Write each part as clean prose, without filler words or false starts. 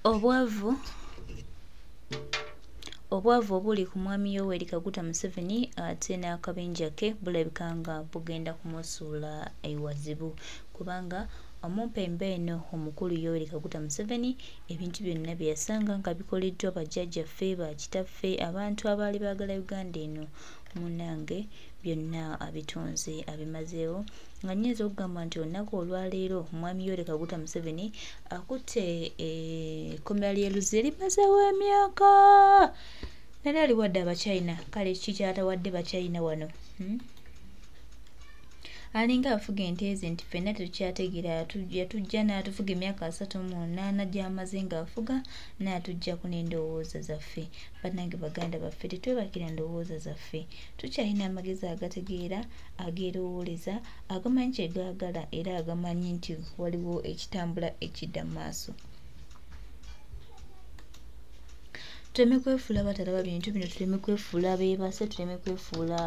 obwavu obuli ku mwami Yoweri Kaguta Museveni ate n'akabenja ke bulabika nga bugenda kumusuula ewazibu kubanga omumpembe eno omukulu Yoweri Kaguta Museveni ebintu byonna byasanga nga bikoleddwa bajjajjaffe bakitaffe abantu abaali baagala Uganda eno munange byonna abitonze abimazeewo nga nnyinza okugamba nti olunaku olwaleero omwami Yoweri Kaguta Museveni akutte ekkomera ly'e limazeewo emyaka nali aliwadde abachina kale kikyatawadde bachina wano alinga afuga enteze nti ffenna tekyategeera yatujja n'atufuga emyaka 38 gy'amaze ng'afuga n'atujja ku n'endowooza zaffe bannange baganda baffe tetwebakira ndowooza zaffe tukyalina amagezi agategeera ageerowooleza agamanyi kye gaagala era agamanyi nti waliwo ekitambula ekidda mu maaso tuleme kwefuula batalaba bintu bino tuleme kwefuula beebase tuleme kwefuula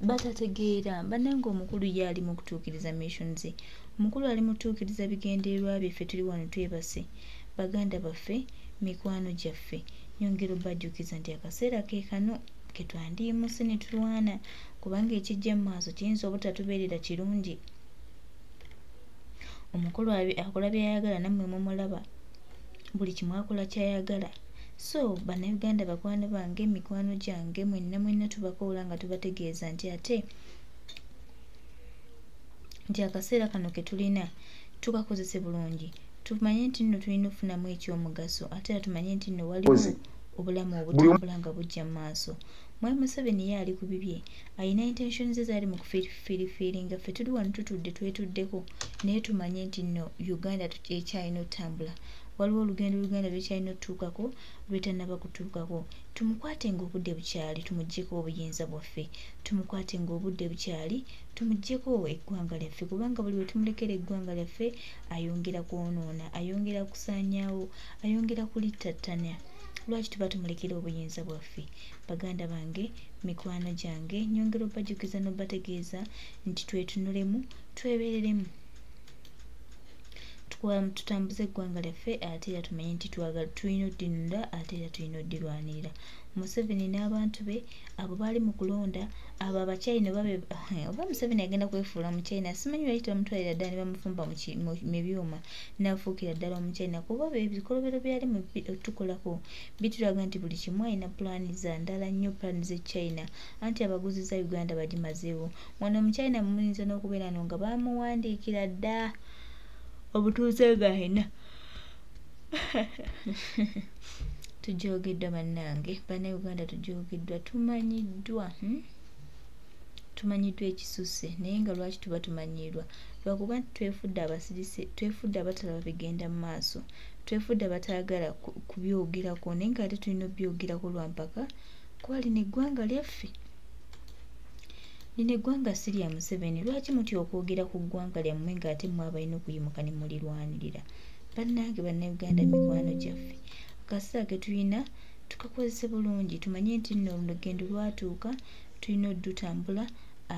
batategeera bannange omukulu ye ali mu kutuukiriza mission ze omukulu ali mu kutuukiriza bigendererwa byaffe tuli wano twebase baganda baffe mikwano gyaffe nyongera obajjukiza nti akaseera ke kano ke twandiyimuse ne tulwana kubanga ekijja mu maaso kiyinza obutatubeerera kirungi omukulu akola byayagala nammwe mumulaba buli kimu akola kyayagala so bannayuganda bakwano bange mikwano gyange mwenna tubakoola nga tubategeeza nti ate nti akaseera kano ke tulina tukakozese bulungi tumanye nti nno tulina okufunamu ekyomugaso ate tumanye nti nno waliwo obulamu obutambula nga bujja mu maaso mwami Museveni ye ali ku bibye alina intention ze zaali mu kufirifiringa ffe tuli wano tutudde twetuddeko naye tumanye nti nno Uganda ekyalina otambula waliwo olugendo Uganda lwekyalina otutuukako lwetanaba kutuukako tumukwate ng'obudde bukyali tumuggyeko obuyinza bwaffe tumukwate ng'obudde bukyali tumuggyeko eggwanga lyaffe kubanga buli we tumulekera eggwanga lyaffe ayongera kwonoona ayongera kusaanyaawo ayongera kulittattana lwaki tuba tumulekera obuyinza bwaffe baganda bange mikwano gyange nyongera obajjukiza n'obategeeza nti twetunulemu twebeereremu tutambuze eggwanga lyaffe ate era tumanye nti tulina oddinunda ate era tulina oddirwanirira Museveni n'abantu be abo baali mu kulonda abo abachina oba Museveni agenda kwefuula mu China simanyi lwaki tebamutwalira ddala ne bamufumba mu byuma n'afuukira ddala omuchina kuba ebikolobero byali tukolako bitulaga nti buli kimu alina pulaani za ndala nnyo pulaani z'Echina anti abaguzi za Uganda bagimazeewo wano omuchina muyinza n'okubeera no nga bamuwandiikira dda obutuuze bwalina tujogeddwa bannange bannayuganda tujogeddwa tumanyiddwa ekisusse naye nga lwaki tuba tumanyiirwa lwakuba nti twefudde abasirise twefudde abatalaba bigenda mu maaso twefudde abatayagala kubyogerako naye nga ate tulina obyogerako lwampaka kuba lino eggwanga lyaffe lino eggwanga si lya Museveni lwaki mutya okwogera ku ggwanga lyammwe ng'ate mmwe abalina okuyimuka ne mulirwanirira bannange bannayuganda mikwano gyaffe akaseera ke tulina tukakozese bulungi tumanye nti nno olugendo lwatuuka tulina oddutambula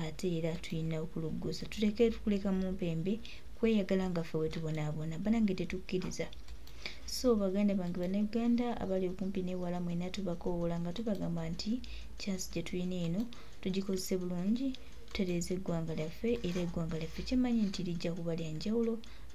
ate era tulina okuluggusa tuleke kuleka mu mpembe kweyagala nga ffe wetubonaabona bannange tetukkiriza so baganda bange bannayuganda abali okumpi n'ewala mwena tubakoowoola nga tubagamba nti chansi gye tulina eno tugikozese bulungi tutereeze eggwanga lyaffe era eggwanga lyaffe kimanyi nti lijja kuba lya njawulo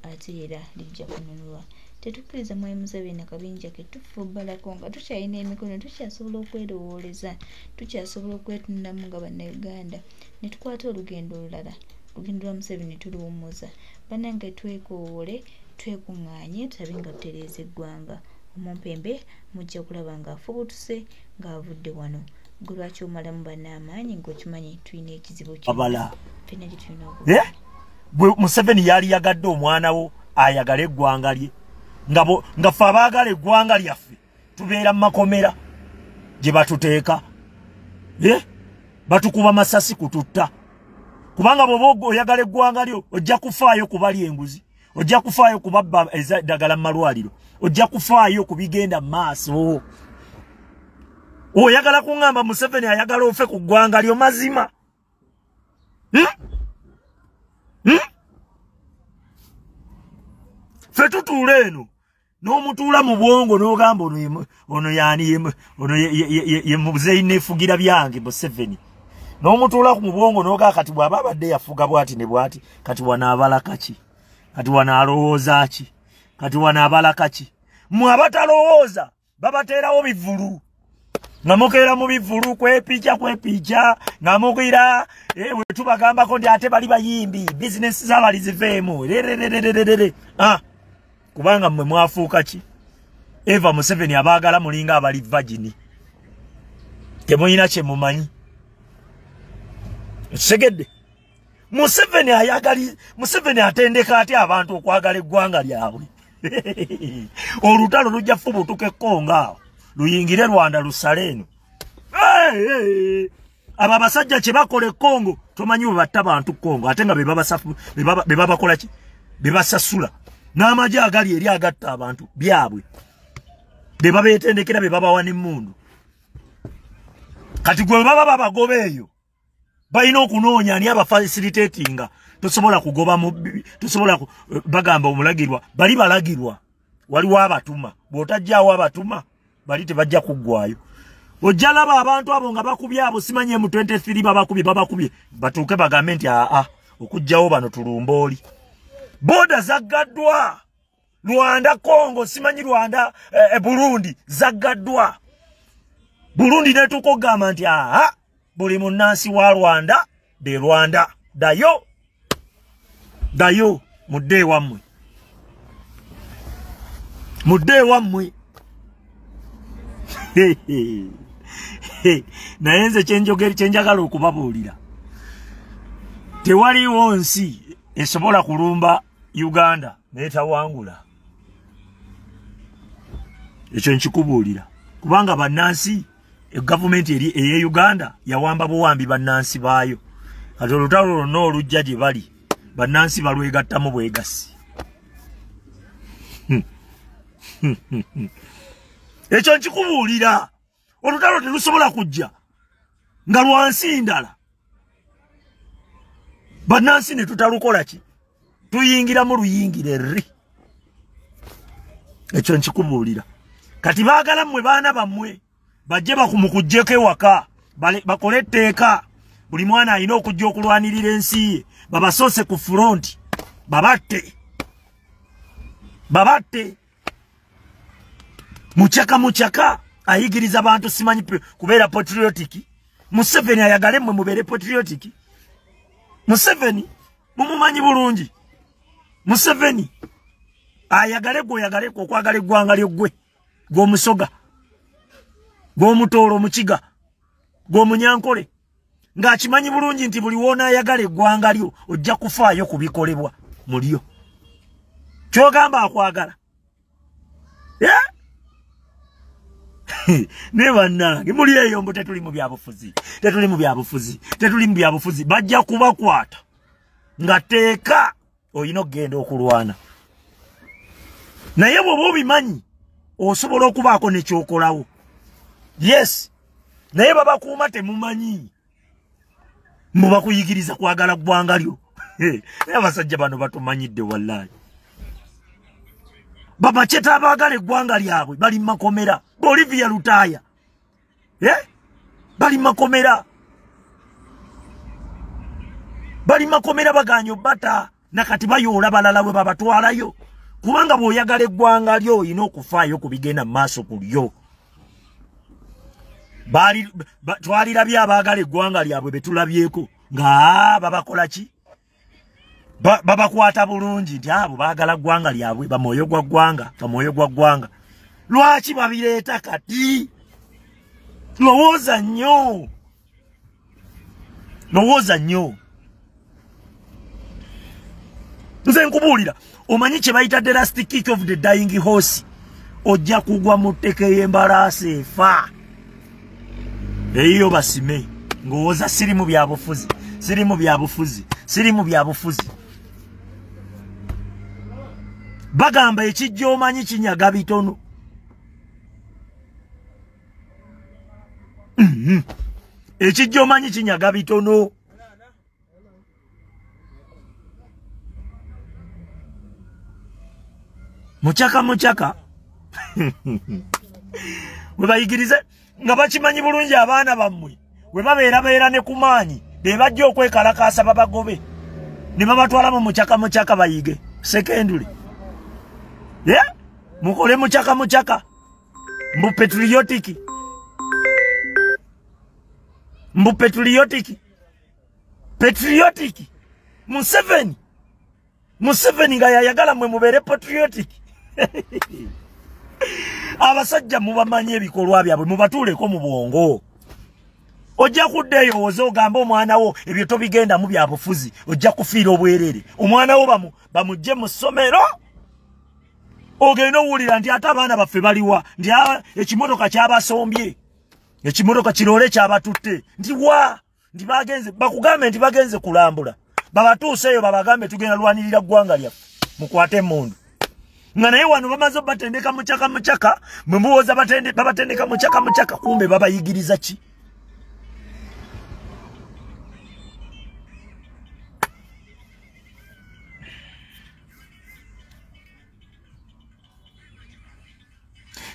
ate era lijja kununulwa tetukkiriza mwami Museveni akabinja ke tufubbalako nga tukyalina emikono tukyasobola okwerowooleza tukyasobola okwetunulamu nga bannayuganda ne tukwata olugendo olulala olugendo lwa Museveni tuluwummuza bannange twekoowoole twekuŋŋaanye tulabe nga tutereeza eggwanga omumpembe mujja kulaba ng'afubutuse ng'avudde wano gwe lwaki omalamu bannaamaanyi ng'okimanyi tulina ekizibu abala ffenna gye tulina bwe Museveni yali yagadde omwana wo ayagala eggwanga lye nga ffe abaagala eggwanga lyaffe tubeera mu makomera gye batuteeka batukuba masasi kututta kubanga bw'oba oyagala eggwanga lyo ojja kufaayo kubali enguzi ojja kufaayo kubabba eddagala mu malwaliro ojja kufaayo kubigenda mu maaso oyagala kuŋŋamba Museveni ayagala ofe ku ggwanga lyo mazima ffe tutuula eno n'omutuula mu bwongo n'ogamba ono yani ono ye muzeyi nefugira byange Museveni n'omutuula mu bwongo n'oga kati bw'aba abadde yafuga bwati ne bwati kati wanaabala kaki kati wanaalowooza ki kati wanaabala kaki mwe abatalowooza babateerawo bivulu nga mukeera mu bivulu kwepica nga mugira bwe tubagambako ndi ate bali bayimbi bizinesi z'abali ziveemu kubanga mmwe mwafuuka ki Eva Museveni abaagala mulinga abali vagini temulina kye mumanyi segedde Museveni atendeka ate abantu okwagala eggwanga lyabwe olutalo lujja fubutuka ekkonga awo luyingire Rwanda lusale eno abo abasajja kye bakola ekkongo tomanyi bwe batta bantu Kongo ate nga be babakola ki be basasula n'amagye agali eri agatta abantu byabwe be babeetendekera be babawa n'emmundu kati gwe baba babagoba eyo balina okunoonya ani abafacilitatinga tosobola kugoba tosobola bagamba omulagirwa bali balagirwa waliwo abatuma bw'otajjaawo abatuma bali tebajja kuggwayo ojja laba abantu abo nga bakubye abo simanye mu 23 babakubye batuuke bagambe nti okujjawo bano tulumbooli boda zaggaddwa Rwanda Kongo simanyi Rwanda Burundi zaggaddwa Burundi netuuka okugamba nti buli munnansi wa Rwanda de Rwanda dayo mudde wammwe naye nze kyenjagala okubabuulira tewaliwo nsi esobola kulumba Uganda netawangula ekyo nkikubuulira kubanga bannansi gavumenti eri eye Uganda yawamba buwambi bannansi baayo kati olutalo lwonna olujja gye bali bannansi balwegattamu bwegasi ekyo nkikubuulira olutalo terusobola kujja nga lwansi ndala bannansi ne tutalukola ki tuyingira mu luyingire rri ekyo nkikubuulira kati baagala mmwe baana bammwe bajje bakumukujjeko ewaka bakole etteeka buli mwana alina okujja okulwanirira ensi ye babasoose ku front babatte mukyaka ayigiriza bantu simanyi kubeera patriotic Museveni ayagale mmwe mubeere patriotic Museveni mumumanyi bulungi Museveni ayagale gwoyagaleko okwagala eggwanga ly'oggwe gw'omusoga gw'omutoolo omukiga gw'omunyankole ng'akimanyi bulungi nti buli woona ayagala eggwanga lyo ojja kufaayo ku bikolebwa mu lyo ky'ogamba akwagala ne bannange muli eyo mbu tetuli mu byabufuzi bajja kubakwata nga teeka oyina okugenda okulwana naye bw'oba obimanyi osobola okubaako nekyokolawo yes naye babakuuma temumanyi mbu bakuyigiriza kwagala ggwanga lyo abasajja bano batumanyidde wallahi babacheta abaagala eggwanga lyabwe bali makomera Bolivia Lutaya bali makomera baganyo bata nakati bayoola balala bwe babatwalayo kubanga bw'oyagala eggwanga lyo olina okufaayo ku bigenda mu maaso ku lyo twalirabye abaagala eggwanga lyabwe betulabyeko nga babakola ki babakwata bulungi nti abo baagala ggwanga lyabwe bamwoyo gwa ggwanga lwaki babireeta kati lowooza nnyo nze nkubuulira omanyi kye bayita the last kick of the dying horse ojja kugwa mu tteke y'embalaasi efa eyo basime ngowooza siri mu byabufuzi bagamba ekijja omanyi kinyaga bitono ekijja omanyi kinyaga bitono mukyaka we bayigirize nga bakimanyi bulungi abaana bammwe we babeera ne kumaanyi be bajja okwekalakaasa babagobe ne babatwala mu mucaka bayige secondary mukole mucaka mbu patriotic Museveni nga yayagala mwe mubere patriotic abasajja mubamanye ebikolwa byabwe mubatuleko mu bwongo ojja kuddeyo ozogamba omwana wo ebyo tobigenda mu byabufuzi ojja kufiira obwerere omwana wo bamujje mu ssomero ogenda owulira nti ate abaana baffe baliwa nti ekimotoka kyabasombye ekimotoka kirole kyabatutte nti nti bagenze bakugambe nti bagenze kulambula babatuuseeyo babagambe tugenda lwanirira ggwanga lyaffe mukwate emmundu nga naye wano bamaze batendeka mucaka mwe muwoza babatendeka mucaka kumbe babayigiriza ki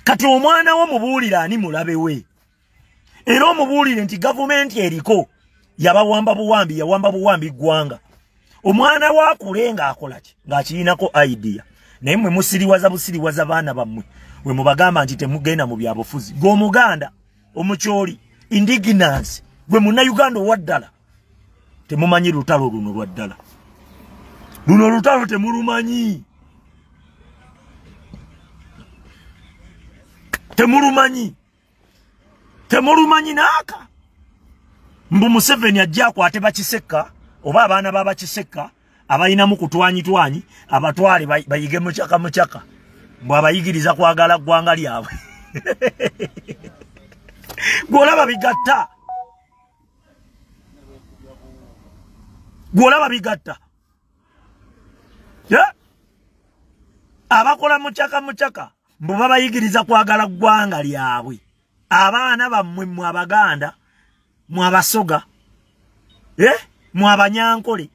kati omwana wo mubuulira ani mulabe we era omubuulire nti gavumenti eriko yawamba buwambi ggwanga omwana wakulenga akola ki ng'akirinako idea naye mwe busiriwaza baana bammwe we mubagamba nti temugenda mu byabufuzi g'omuganda omukyoli indignance gwe munnayuganda owaddala temumanyi lutalo luno lwaddala luno lutalo temulumanyi naaka mbu Museveni ajja akwate bakiseka oba abaana babakiseka abayinamu kutwanyi abatwale bayige mucaka mbu abayigiriza kwagala ggwanga lyabwe gwolaba bigatta abakola mucaka mbu babayigiriza kwagala ggwanga lyabwe abaana bammwe mu abaganda mu abasoga mu abanyankole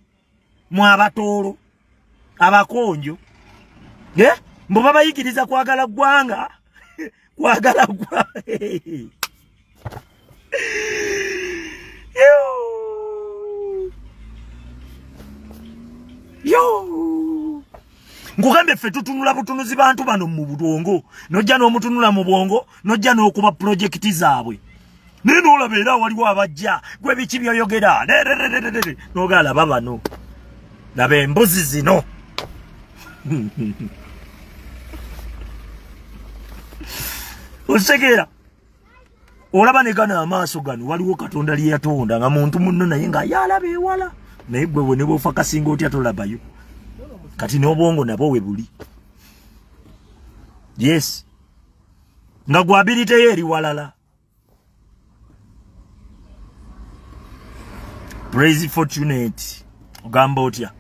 mu abatoolo abakonjo mbu babayigiriza kwagala ggwanga ngugambe ffe tutunula butunuzi bantu bano mu budongo nojja n'omutunula mu bwongo nojja n'okuba projekiti zaabwe naye n'olaba era waliwo abajja gwe biki byoyogera n'ogala laba bano laba embuzi zino osekeera olaba ne gano amaaso gano waliwo Katonda lye yatonda nga muntu munno naye nga yalaba ewala naye gwe bwe ne bw'ofa kasinga otya tolabayo kati n'obwongo nabwo we buli yes nga gwabiliteyo eri walala praise fortunate ogamba otya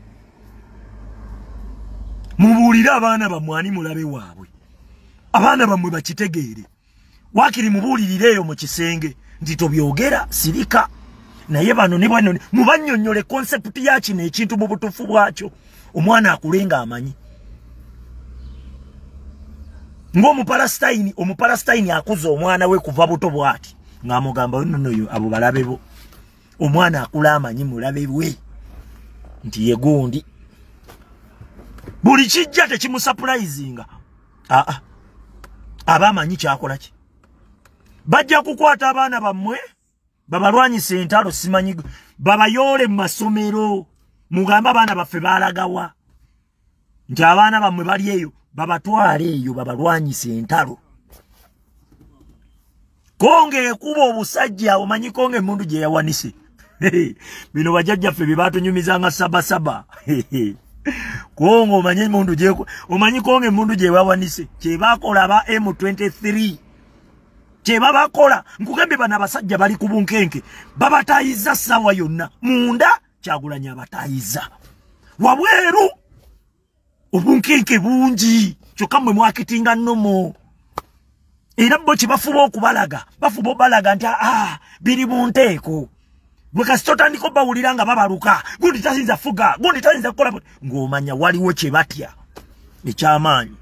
mubuulire abaana bammwe ani mulabe waabwe abaana bammwe bakitegeere wakiri mubuulirireeyo mu kisenge nti tobyogera sirika naye bano ne bano mubannyonnyole konsepti ya kino ekintu mu butuufu bwakyo omwana akulenga amanyi ng'omupalestine akuza omwana we kuva buto bwati ng'amugamba nonoyo abo balabe bo omwana akula amanyi mulabe we nti ye gundi buli kijja tekimusapurayizinga aba amanyi kyakola ki bajja kukwata abaana bammwe babalwanyise entalo simanyi babayoole mu masomero mugamba abaana baffe balagawa nti abaana bammwe bali eyo babatwale eyo babalwanyise entalo konge ekuba obusajja omanyi konge emundu gye yawanise bino bajjajjaffe bye batunyumizanga sabasaba konge omanyi konge emundu gye bawanise kyebakola aba M23 kyebabakola nkugambye bano abasajja bali ku bunkenke babatayiza ssaawa yonna munda Kyagulanyi abatayiza wabweru obunkenke bungi kyokka mmwe mwakitinga nnomo era bo kibafuba okubalaga bafuba obalaga nti biri mu nteeko bwe kasita otandika bawulira nga babaluka gundi tayinza fuga gundi tayinza kukola ng'omanya waliwo kye batya ekyamaanyi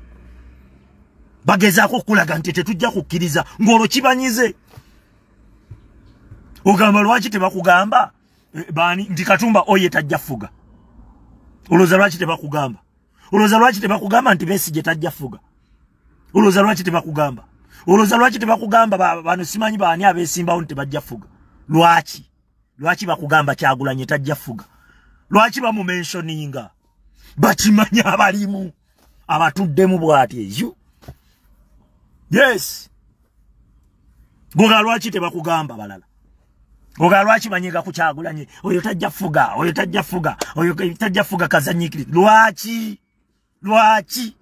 bagezaako okulaga nti tetujja kukkiriza ng'olwo kibanyize. Ogamba lwaki tebakugamba bani nti Katumba oye tajja fuga? Olowooza lwaki tebakugamba? Olowooza lwaki tebakugamba nti Besigye tajja fuga? Olowooza lwaki tebakugamba? Olowooza lwaki tebakugamba bano simanyi baani abeesimbawo nti tebajja fuga? Lwaki? Lwaki bakugamba Kyagulanyi tajja fuga? Lwaki bamumentioninga? Bakimanya abalimu abatuddemu bw'ati eyo. Yes. Goga lwaki tebakugamba balala? Goga lwaki banyiga ku Kyagulanyi oyo tajja fuga, oyo tajja fuga, oyo tajja fuga kazanyikiriza? Lwaki? Lwaki?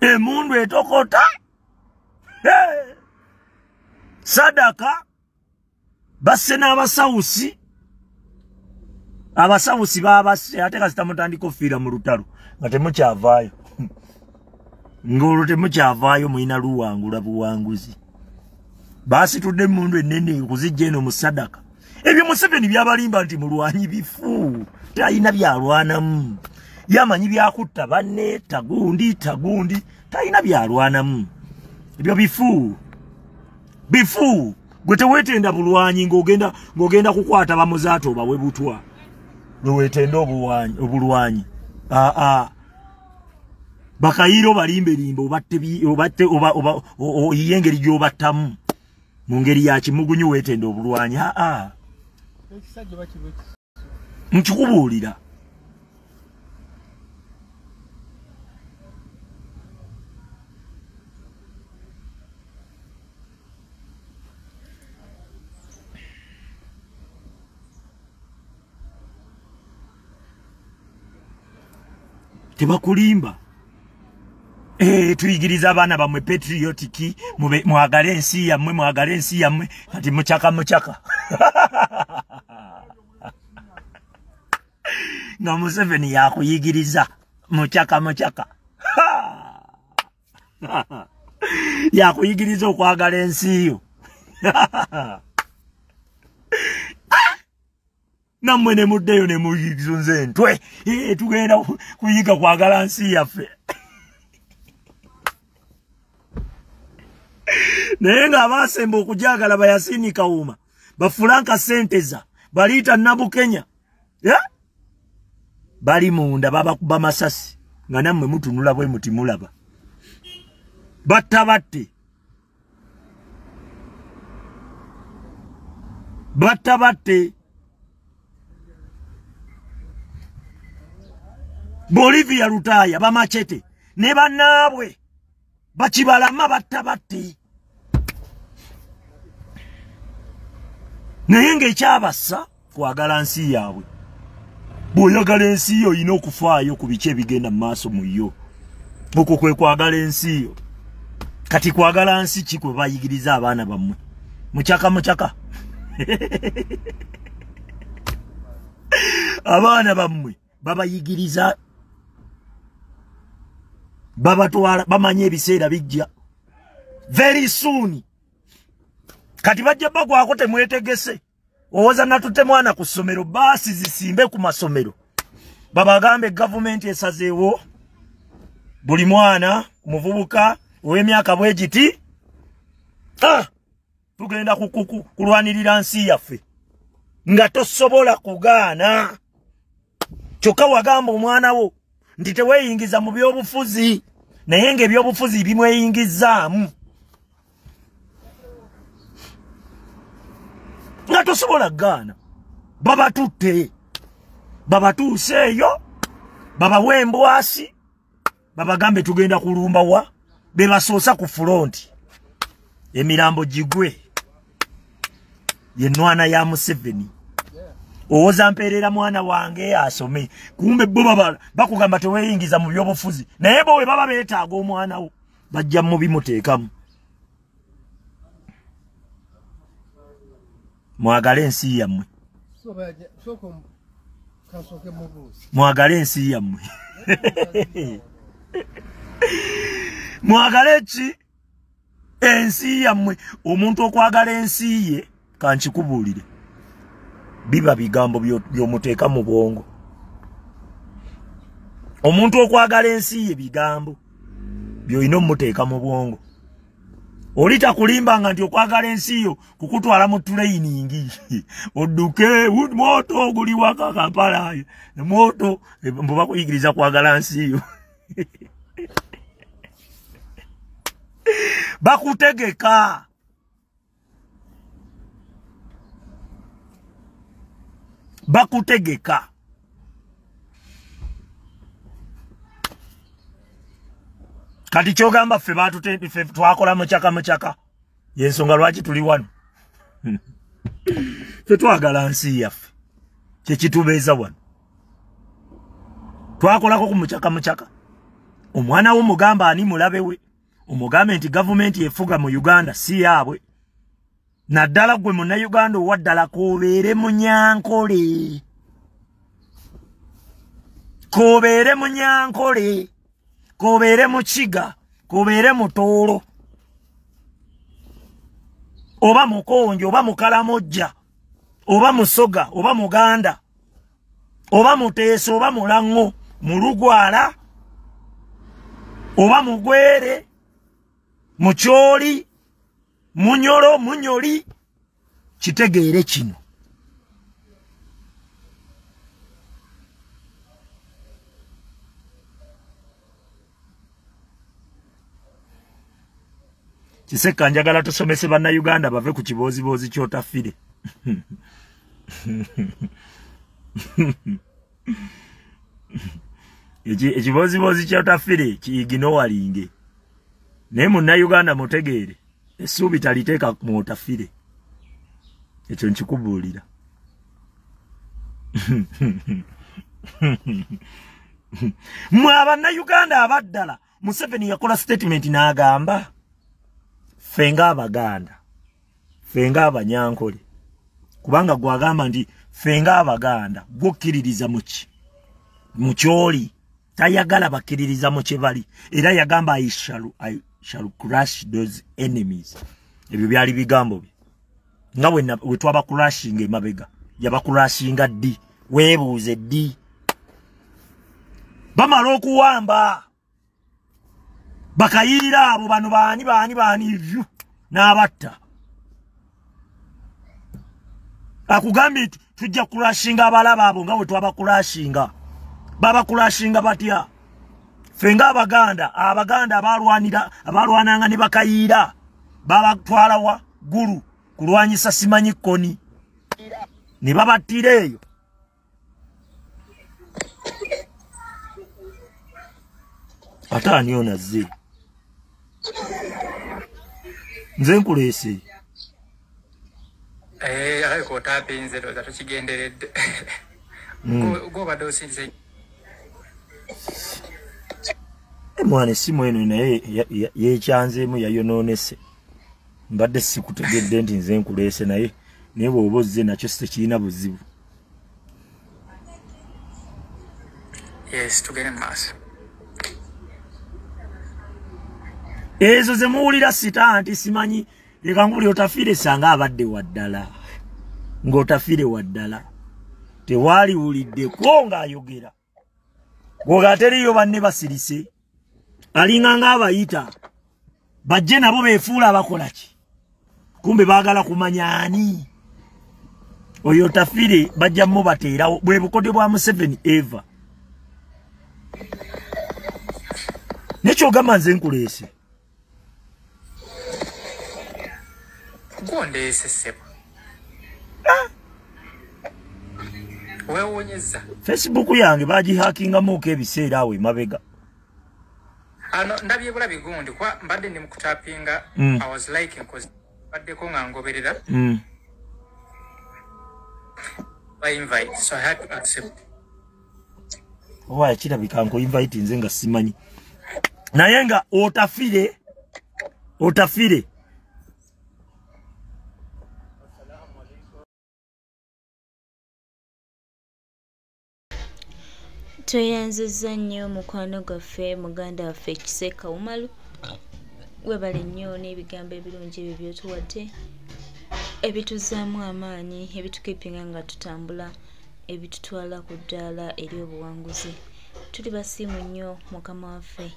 Emundu etokota sadaka basse n'abasawusi. Abasawusi babasse ate kasita mutandika ofiira mu lutalo nga temukyavaayo. Ng'olwo temukyavaayo mulina luwangula buwanguzi. Baasitudde emundu ennene okuzijja eno mu sadaka. Ebyo Museveni byabalimba nti mulwanyi bifu, talina byalwanamu. Yamanyi byakutta banne tagundi talina byalwanamu. Ebyo bifu. Bifu. Gwe teweetenda bulwanyi ng'ogenda kukwata bamuzaato bawe butwa. Gwe weetenda obulwanyi. Bakayiro balimbe obatte oyiye engeri gy'obattamu mu ngeri ya kimugunyu weetenda obulwanyi. Nkikubuulira. Tebakulimba. Tuyigiriza abaana bamwe patriotic mwagale ensi yammwe kati muchaka. Nga Museveni yakuyigiriza muchaka. Yakuyigiriza okwagala ensi yo. Nammwe ne muddeyo ne muyigiriza ntwe. Tugenda kuyiga kwagala nsi yaffe. Naye ng'abaasemba okujagala Bayasini Kawuma, Bafulanka Senteza, Baliita Nabukenya, bali munda babakuba masasi nga nammwe mutunula bwe muti mulaba. Battabatte. Bolivia Lutaya bamachete ne bannaabwe bakibalama battabatte. Naye ng'ekyabassa kwagala nsi yaabwe. Bw'oyagala ensi yo olina okufaayo ku biki ebigenda mu maaso mu yo. Okwo kwe kwagala ensi yo. Kati kwagala nsi ki kwe bayigiriza abaana bammwe? Muchaka. Abaana bammwe babayigiriza babatwala bamanye ebiseera bijja very soon. Kati bajja bagwako temwetegese. Owoza natutte mwana ku ssomero baasi zisimbe ku masomero. Babagambe government esazeewo buli mwana muvubuka ow'emyaka bwegiti tugenda kulwanirira nsi yaffe nga tosobola kugaana. Kyokka wagamba omwana wo nti teweeyingiza mu byobufuzi naye ng'ebyobufuzi bimweyingizaamu. Nga tosobola gaana. Babatutte. Babatuuseeyo. Babawa embwasi. Babagambe tugenda kulumba wa. Bebasoosa ku front. Emirambo gigwe. Yenwana ya Museveni. Owoza mperera mwana wange asome. Kumbe bo bakugamba teweeyingiza mu byobufuzi. Naye bo we baba beetaaga omwana wo bajja mu bimuteekamu. Mwagale ensi yammwe. Mwagale ensi yammwe. Mwagale ki? ensi yammwe omuntu okwagala ensi ye kankikubuulire biba bigambo byomuteeka mu bwongo omuntu okwagala ensi ye bigambo byoyina omuteeka mu bwongo olita kulimbanga nti okwagala ensi yo kukutwala mu training odduke moto oguli waka Kampala moto mbuba kuyigiriza kwagala ensi yo bakutegeka kati kyogamba ffe twakola mucaka yensonga lwaki tuli wano ffe twagala nsi yaffe kyekitubeeza wano twakolako ku mucaka omwana wo mugamba ani mulabe we omugambe nti gavumenti efuga mu Uganda si yaabwe naddala gwe munnayuganda owaddala kobeere munyankole kobeere mukiga kobeere mutoolo oba mukonjo oba mukalamojja oba musoga oba muganda oba muteeso oba mulango mulugwala oba mugwere mukyoli munyolo munyoli kitegeere kino Kiseka njagala tusomese bannayuganda bave ku kiboozibozi kyotafire ekiboozibozi kyotafire kiyigino walinge naye munnayuganda mutegeere essuubi taliteeka mwotafire ekyo nkikubuulira mwe abannayuganda abaddala Museveni yakola statement n'agamba fenga abaganda fenga abanyankole kubanga gwagamba nti fenga abaganda gwokkiririza mu kyoli tayagala bakkiririza mu kye bali era yagamba I shall crush those enemies ebyo byali bigambo bye nga we twaba crashing emabega yabakurashinga ddi weebuuze ddi bamala okuwamba bakayirira abo bano baani ivyu n'abatta akugambye tujja kurashinga abalaba abo nga we twabakurashinga babakurashinga batya fenga abaganda abalwananga ne bakayira babatwala wa guru kulwanyisa simanyi koni ne babattira eyo atani ona zze nze nkuleese ariko tapinze ndo tukigenderedde go badosinze mwana simu eno naye yekyanzeemu yayonoonese mbadde sikutegedde nti nze nkuleese naye bw'oba ozze nakyo sikirina buzibu yes tugende maaso ezo ze muwulira sita nti simanyi leka nguli otafire sanga abadde waddala ng'otafire waddala tewaali wuliddeko ng'ayogera gwoga teriyo banne basirise alinga ng'abayita bajje nabo beefuula abakola ki kumbe baagala kumanya ani oyo otafire bajja mu bateerawo bwe bukodyo bwa Museveni eva nekyogamba nze nkuleese gondeese sebo weewonyeza Facebook yange bagihakingamuko ebiseera awo emabega ano ndabye bulabi gundi kwa mbadde ndi mukutapinga I was liking cause badde ko ngangoberera by invite so I had to accept owa kirabika nko invite nze nga simanyi naye nga otafire tweyanziza nnyo mukwano gwaffe muganda waffe Kiseka Umalu webale nnyo n'ebigambo ebirungi ebyo byotuwadde ebituzaamu amaanyi ebitukipinga nga tutambula ebitutwala ku ddaala eri obuwanguzi. Tuli basiimu nnyo mukama waffe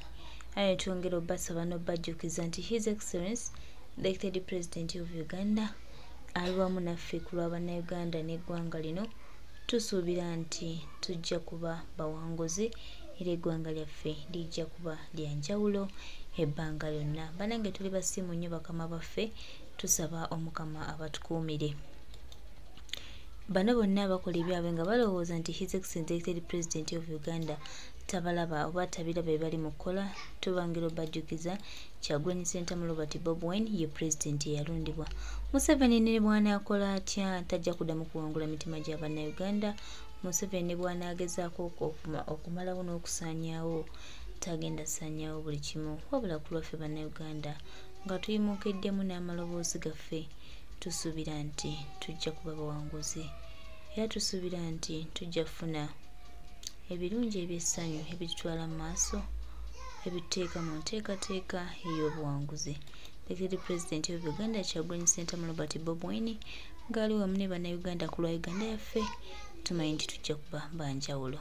aye twongera obbasaba n'obbajjukiza nti His Excellency the elected President of Uganda ali wamu naffe ku lwa bannayuganda n'eggwanga lino. Tusuubira nti tujja kuba bawanguzi era eggwanga lyaffe lijja kuba lya njawulo ebbanga lyonna. Banange tuli basiimu nnyo bakama baffe, tusaba omukama abatukuumire. Bano bonna abakola ebyabwe nga balowooza nti His Excellency the elected President of Uganda tabalaba oba tabiraba ebali mu kukola, tubangira obbajjukiza Kyagulanyi Ssentamu Robert Bobi Wine ye President eyalondebwa. Museveni ne bw'anaakola atya tajja kuddamu kuwangula mitima gya bannayuganda. Museveni ne bw'anaagezaako okumalawo n'okusaanyaawo tagenda saanyaawo buli kimu wabula ku lwaffe bannayuganda nga tuyimuukiddemu n'amaloboozi gaffe. Tusuubira nti tujja kuba bawanguzi era tusuubira nti tujja kufuna ebirungi ebyessanyu ebitutwala mu maaso ebituteeka mu nteekateeka ey'obuwanguzi. Elected President of Uganda Kyagulanyi Ssentamu Robert Bobi Wine ng'ali wamu ne bannayuganda ku lwa Uganda yaffe, tumanyi nti tujja kuba banjawulo.